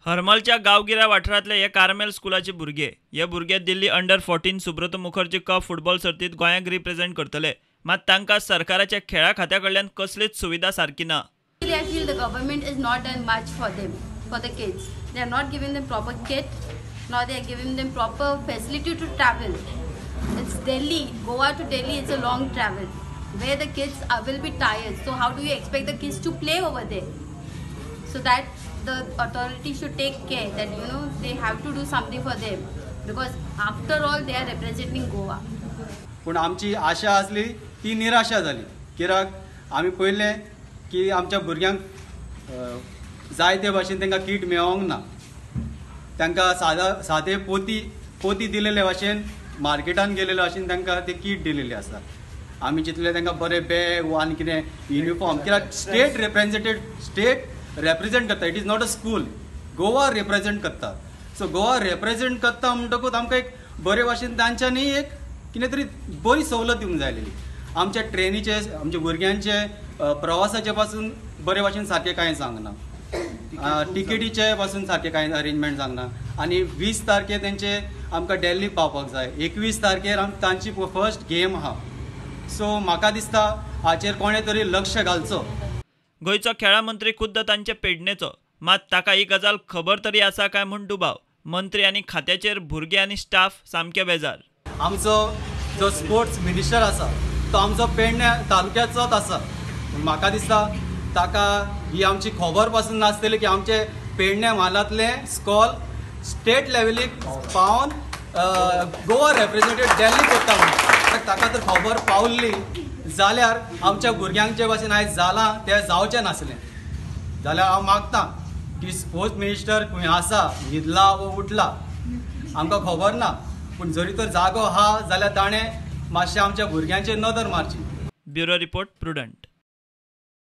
हरमलच्या गांवगिऱ्या वाठारांतले हे कार्मेल स्कुलाचे भुरगे. हे भुरगे दिल्ली अंडर-14 सुब्रत मुखर्जी कप फुटबॉल सर्तीत गोंयाक रिप्रेझेंट करतले. मात तांकां सरकाराच्या खेळा खात्या कडल्यान कसलीच सुविधा सारकी ना. I feel the government is not done much for them, for the kids. They are not giving them proper kit, nor they are giving them proper facility to travel. It's Delhi, Goa to Delhi, it's a long travel, where the kids will be tired. So how do you expect the kids to play over there? So that the authority should take care that they have to do something for them, because after all they are representing Goa. पण आमची आशा असली ती निराशा झाली. कित्याक आमी पळयलें की आमच्या भुरग्यांक जाय ते भाशेन तांकां किट मेळोंक ना. तांकां सादे पोती दिलेले भाशेन मार्केटान गेलेले भाशेन तांकां ते किट दिलेले आसा. आमी चिंतले तांकां बरे बॅग वा आनी कितें युनिफॉर्म, कित्याक स्टेट रिप्रेझेंट करता. It is not a school. Goa represent करता. सो गोवा रिप्रेझेंट करता म्हणटकूच आमकां एक बरे भाशेन तांच्यांनी एक कितें तरी बरी सवलत दिवंक जाय आसलेली. आमच्या ट्रेनीचे, आमच्या भुरग्यांचे प्रवासाचे पासून बरे भाशेन सारकें कांय सांगना. टिकेटीचे पासून सारकें कांय अरेंजमेंट सांगना. आनी 20 तारखेर तेंचे आमकां दिल्ली पावपाक जाय. 21 तारखेर तांची फर्स्ट गेम आहा. सो म्हाका दिसता हाचेर कोणें तरी लक्ष घालचो. गोंयचो खेळा मंत्री खुद्द तांचे पेडणेचो. मात ताका ही गजाल खबर तरी आसा काय म्हूण दुबाव. मंत्री आनी खात्याचेर भुरगे आनी स्टाफ सामके बेजार. आमचो जो स्पोर्ट्स मिनिस्टर आसा तो आमचो पेडणे तालुक्याचोच आसा. म्हाका दिसता ताका ही आमची खबर पासून नासतली की आमचे पेडणे म्हालांतले स्कॉल स्टेट लेवलीक पावन गोवा रिप्रेझेंटेड दिल्ली करता म्हणून ताका तर खबर पावल्ली जाल्यार आमच्या भुरग्यांचे भाशेन आयज जालां तें जावचें नासलें. जाल्यार हांव मागतां की स्पोर्ट्स मिनिस्टर खंय आसा, न्हिदला वो उठला आमकां खबर ना, पूण जरी तर जागो आहा जाल्यार ताणें मातशें आमच्या भुरग्यांचेर नदर मारची. Bureau report, prudent.